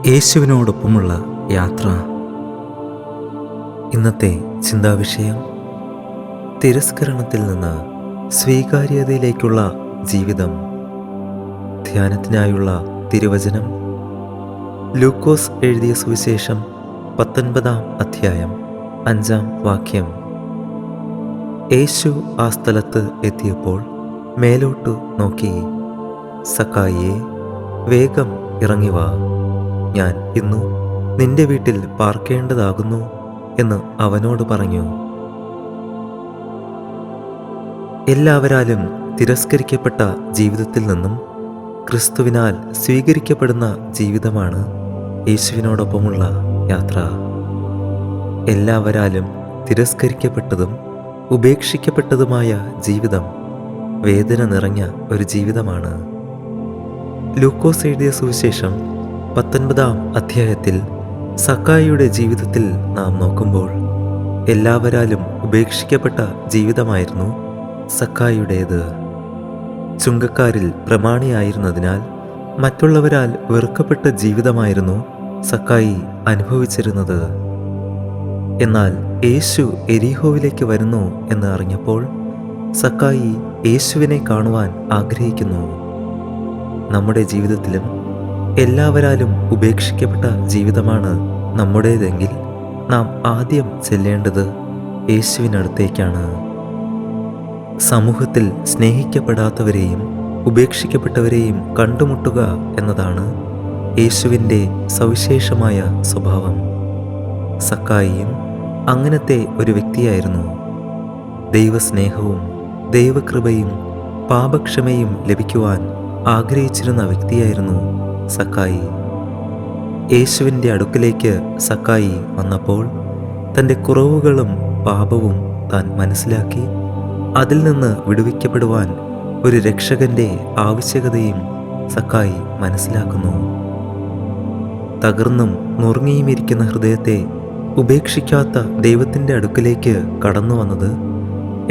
യേശുവിനോടൊപ്പമുള്ള യാത്ര. ഇന്നത്തെ ചിന്താവിഷയം: തിരസ്കരണത്തിൽ നിന്ന് സ്വീകാര്യതയിലേക്കുള്ള ജീവിതം. ധ്യാനത്തിനായുള്ള തിരുവചനം ലൂക്കോസ് എഴുതിയ സുവിശേഷം 19-ാം അധ്യായം 5-ാം വാക്യം. യേശു ആ സ്ഥലത്ത് എത്തിയപ്പോൾ മേലോട്ടു നോക്കി, സക്കായിയെ, വേഗം ഇറങ്ങി വാ, ഞാൻ ഇന്നു നിന്റെ വീട്ടിൽ പാർക്കേണ്ടതാകുന്നു എന്ന് അവനോട് പറഞ്ഞു. എല്ലാവരാലും തിരസ്കരിക്കപ്പെട്ട ജീവിതത്തിൽ നിന്നും ക്രിസ്തുവിനാൽ സ്വീകരിക്കപ്പെടുന്ന ജീവിതമാണ് യേശുവിനോടൊപ്പമുള്ള യാത്ര. എല്ലാവരാലും തിരസ്കരിക്കപ്പെട്ടതും ഉപേക്ഷിക്കപ്പെട്ടതുമായ ജീവിതം വേദന നിറഞ്ഞ ഒരു ജീവിതമാണ്. ലൂക്കോസ് എഴുതിയ സുവിശേഷം 19-ാം അധ്യായത്തിൽ സക്കായിയുടെ ജീവിതത്തിൽ നാം നോക്കുമ്പോൾ എല്ലാവരാലും ഉപേക്ഷിക്കപ്പെട്ട ജീവിതമായിരുന്നു സക്കായിയുടേത്. ചുങ്കക്കാരിൽ പ്രമാണിയായിരുന്നതിനാൽ മറ്റുള്ളവരാൽ വെറുക്കപ്പെട്ട ജീവിതമായിരുന്നു സക്കായി അനുഭവിച്ചിരുന്നത്. എന്നാൽ യേശു എരീഹോവിലേക്ക് വരുന്നു എന്ന് അറിഞ്ഞപ്പോൾ സക്കായി യേശുവിനെ കാണുവാൻ ആഗ്രഹിക്കുന്നു. നമ്മുടെ ജീവിതത്തിലും എല്ലാവരാലും ഉപേക്ഷിക്കപ്പെട്ട ജീവിതമാണ് നമ്മുടേതെങ്കിൽ നാം ആദ്യം ചെല്ലേണ്ടത് യേശുവിനടുത്തേക്കാണ്. സമൂഹത്തിൽ സ്നേഹിക്കപ്പെടാത്തവരെയും ഉപേക്ഷിക്കപ്പെട്ടവരെയും കണ്ടുമുട്ടുക എന്നതാണ് യേശുവിൻ്റെ സവിശേഷമായ സ്വഭാവം. സക്കായിയും അങ്ങനത്തെ ഒരു വ്യക്തിയായിരുന്നു. ദൈവസ്നേഹവും ദൈവകൃപയും പാപക്ഷമയും ലഭിക്കുവാൻ ആഗ്രഹിച്ചിരുന്ന വ്യക്തിയായിരുന്നു സക്കായി. യേശുവിൻ്റെ അടുക്കലേക്ക് സക്കായി വന്നപ്പോൾ തൻ്റെ കുറവുകളും പാപവും താൻ മനസ്സിലാക്കി അതിൽ നിന്ന് വിടുവിക്കപ്പെടുവാൻ ഒരു രക്ഷകന്റെ ആവശ്യകതയും സക്കായി മനസ്സിലാക്കുന്നു. തകർന്നും നുറുങ്ങിയുമിരിക്കുന്ന ഹൃദയത്തെ ഉപേക്ഷിക്കാത്ത ദൈവത്തിൻ്റെ അടുക്കലേക്ക് കടന്നു വന്നത്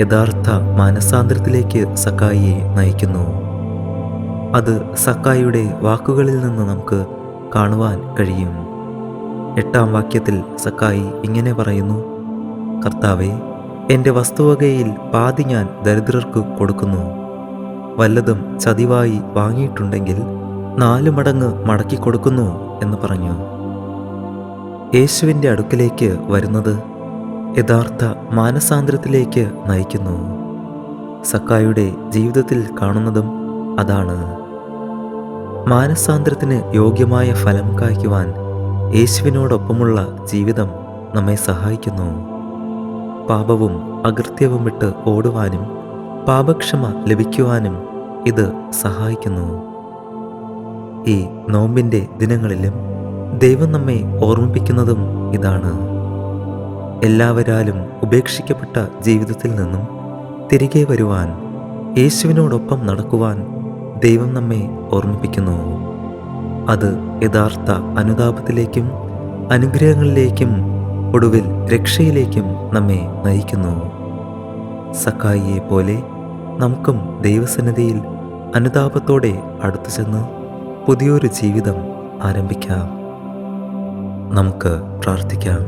യഥാർത്ഥ മാനസാന്തരത്തിലേക്ക് സക്കായിയെ നയിക്കുന്നു. അത് സക്കായിയുടെ വാക്കുകളിൽ നിന്ന് നമുക്ക് കാണുവാൻ കഴിയും. 8-ാം വാക്യത്തിൽ സക്കായി ഇങ്ങനെ പറയുന്നു: കർത്താവേ, എൻ്റെ വസ്തുവകയിൽ പാതി ഞാൻ ദരിദ്രർക്ക് കൊടുക്കുന്നു. വല്ലതും ചതിവായി വാങ്ങിയിട്ടുണ്ടെങ്കിൽ 4 മടങ്ങ് മടക്കി കൊടുക്കുന്നു എന്ന് പറഞ്ഞു. യേശുവിൻ്റെ അടുക്കലേക്ക് വരുന്നത് യഥാർത്ഥ മാനസാന്തരത്തിലേക്ക് നയിക്കുന്നു. സക്കായിയുടെ ജീവിതത്തിൽ കാണുന്നതും അതാണ്. മാനസാന്തരത്തിന് യോഗ്യമായ ഫലം കായ്ക്കുവാൻ യേശുവിനോടൊപ്പമുള്ള ജീവിതം നമ്മെ സഹായിക്കുന്നു. പാപവും അകൃത്യവും വിട്ട് ഓടുവാനും പാപക്ഷമ ലഭിക്കുവാനും ഇത് സഹായിക്കുന്നു. ഈ നോമ്പിൻ്റെ ദിനങ്ങളിലും ദൈവം നമ്മെ ഓർമ്മിപ്പിക്കുന്നതും ഇതാണ്. എല്ലാവരാലും ഉപേക്ഷിക്കപ്പെട്ട ജീവിതത്തിൽ നിന്നും തിരികെ വരുവാൻ, യേശുവിനോടൊപ്പം നടക്കുവാൻ ദൈവം നമ്മെ ഓർമ്മിപ്പിക്കുന്നു. അത് യഥാർത്ഥ അനുതാപത്തിലേക്കും അനുഗ്രഹങ്ങളിലേക്കും ഒടുവിൽ രക്ഷയിലേക്കും നമ്മെ നയിക്കുന്നു. സക്കായിയെ പോലെ നമുക്കും ദൈവസന്നിധിയിൽ അനുതാപത്തോടെ അടുത്തു ചെന്ന് പുതിയൊരു ജീവിതം ആരംഭിക്കാം. നമുക്ക് പ്രാർത്ഥിക്കാം.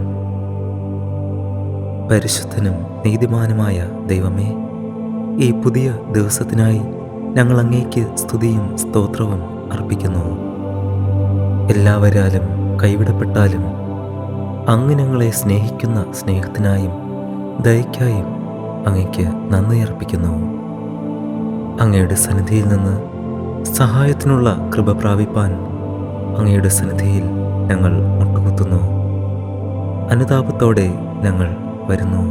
പരിശുദ്ധനും നീതിമാനുമായ ദൈവമേ, ഈ പുതിയ ദിവസത്തിനായി ഞങ്ങൾ അങ്ങേക്ക് സ്തുതിയും സ്തോത്രവും അർപ്പിക്കുന്നു. എല്ലാവരാലും കൈവിടപ്പെട്ടാലും അങ്ങ് ഞങ്ങളെ സ്നേഹിക്കുന്ന സ്നേഹത്തിനായും ദയയ്ക്കായും അങ്ങേക്ക് നന്ദി അർപ്പിക്കുന്നു. അങ്ങയുടെ സന്നിധിയിൽ നിന്ന് സഹായത്തിനുള്ള കൃപ പ്രാപിപ്പാൻ അങ്ങയുടെ സന്നിധിയിൽ ഞങ്ങൾ മുട്ടുകുത്തുന്നു. അനുതാപത്തോടെ ഞങ്ങൾ വരുന്നു.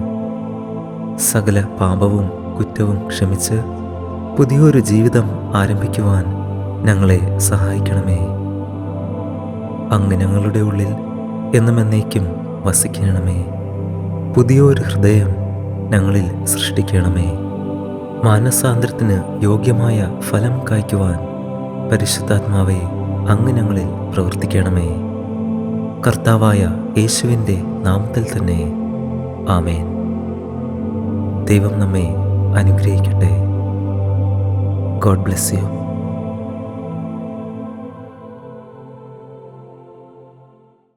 സകല പാപവും കുറ്റവും ക്ഷമിച്ച് പുതിയൊരു ജീവിതം ആരംഭിക്കുവാൻ ഞങ്ങളെ സഹായിക്കണമേ. അങ്ങ് ഞങ്ങളുടെ ഉള്ളിൽ എന്നും എന്നേക്കും വസിക്കണമേ. പുതിയൊരു ഹൃദയം ഞങ്ങളിൽ സൃഷ്ടിക്കണമേ. മാനസാന്തരത്തിന് യോഗ്യമായ ഫലം കായ്ക്കുവാൻ പരിശുദ്ധാത്മാവെ അങ്ങ് ഞങ്ങളിൽ പ്രവർത്തിക്കണമേ. കർത്താവായ യേശുവിൻ്റെ നാമത്തിൽ തന്നെ ആമേൻ. ദൈവം നമ്മെ അനുഗ്രഹിക്കട്ടെ. God bless you.